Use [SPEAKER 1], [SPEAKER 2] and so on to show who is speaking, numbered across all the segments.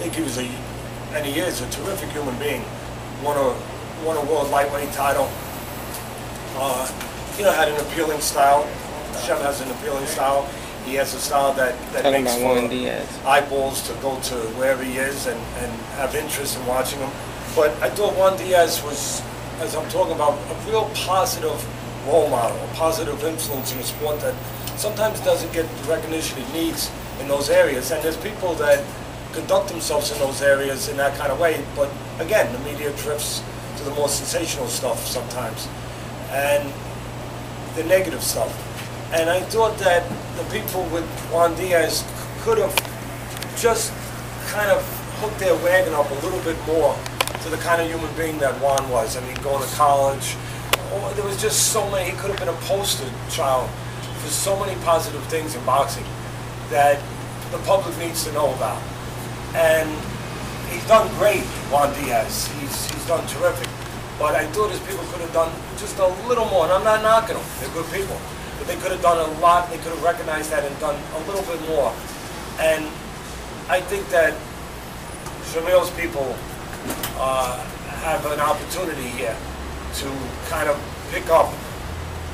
[SPEAKER 1] think he was and he is a terrific human being. Won a world lightweight title. Had an appealing style. Shem has an appealing style. He has a style that makes for eyeballs to go to wherever he is and have interest in watching him. But I thought Juan Diaz was, as I'm talking about, a real positive role model, a positive influence in a sport that sometimes doesn't get the recognition it needs in those areas. And there's people that conduct themselves in those areas in that kind of way. But again, the media drifts to the more sensational stuff sometimes, and the negative stuff. And I thought that the people with Juan Diaz could have just kind of hooked their wagon up a little bit more to the kind of human being that Juan was. I mean, going to college, there was just so many. He could have been a poster child for so many positive things in boxing that the public needs to know about. And he's done great, Juan Diaz. He's done terrific. But I thought his people could have done just a little more. And I'm not knocking them. They're good people. But they could have done a lot. They could have recognized that and done a little bit more. And I think that Shemuel's people have an opportunity here to kind of pick up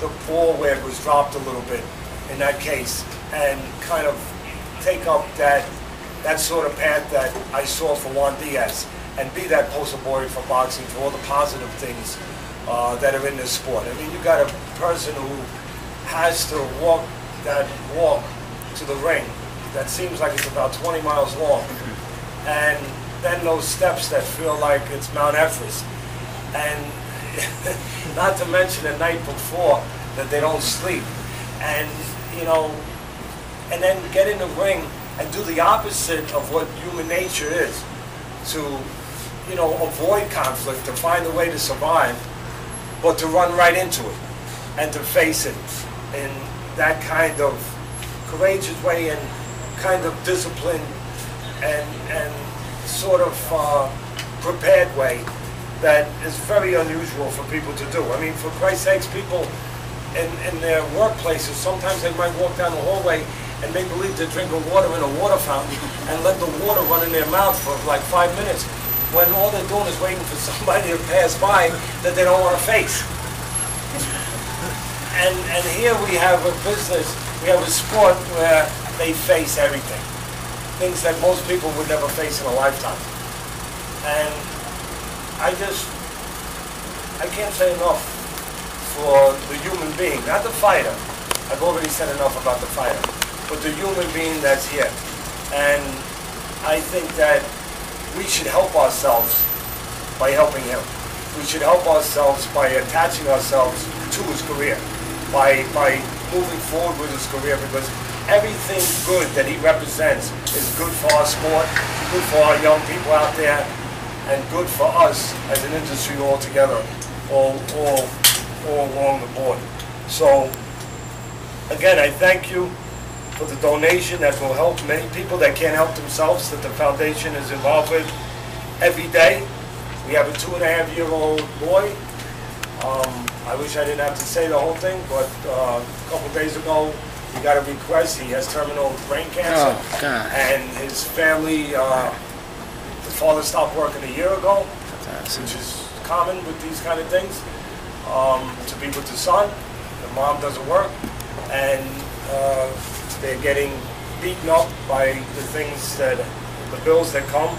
[SPEAKER 1] the ball where it was dropped a little bit in that case and kind of take up that sort of path that I saw for Juan Diaz and be that poster boy for boxing, for all the positive things that are in this sport. I mean, you got a person who has to walk that walk to the ring that seems like it's about 20 miles long, and then those steps that feel like it's Mount Everest, and not to mention the night before that they don't sleep, and and then get in the ring and do the opposite of what human nature is, to avoid conflict, to find a way to survive, but to run right into it and to face it in that kind of courageous way and kind of disciplined and sort of prepared way that is very unusual for people to do. I mean, for Christ's sakes, people in their workplaces, sometimes they might walk down the hallway and make believe they're drinking water in a water fountain and let the water run in their mouth for like 5 minutes, when all they're doing is waiting for somebody to pass by that they don't want to face. And here we have a business, we have a sport where they face everything. Things that most people would never face in a lifetime. And I can't say enough for the human being, not the fighter. I've already said enough about the fighter, but the human being that's here. And I think that we should help ourselves by helping him. We should help ourselves by attaching ourselves to his career, by moving forward with his career, because everything good that he represents is good for our sport, good for our young people out there, and good for us as an industry altogether, all along the board. So, again, I thank you for the donation that will help many people that can't help themselves, that the foundation is involved with every day. We have a 2.5-year-old boy. I wish I didn't have to say the whole thing, but a couple days ago, we got a request. He has terminal brain cancer.
[SPEAKER 2] Oh, God.
[SPEAKER 1] And his family, the father stopped working a year ago, which is common with these kind of things, to be with the son. The mom doesn't work, and they're getting beaten up by the things the bills that come,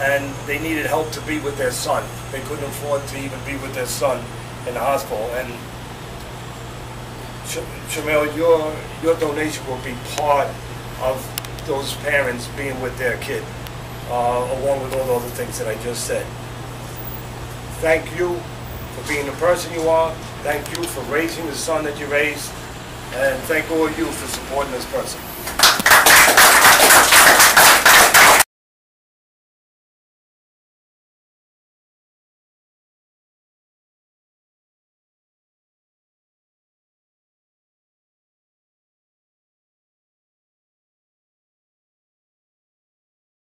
[SPEAKER 1] and they needed help to be with their son. They couldn't afford to even be with their son in the hospital. And Shemuel, your donation will be part of those parents being with their kid, along with all the other things that I just said. Thank you for being the person you are. Thank you for raising the son that you raised. And thank all of you for supporting this person.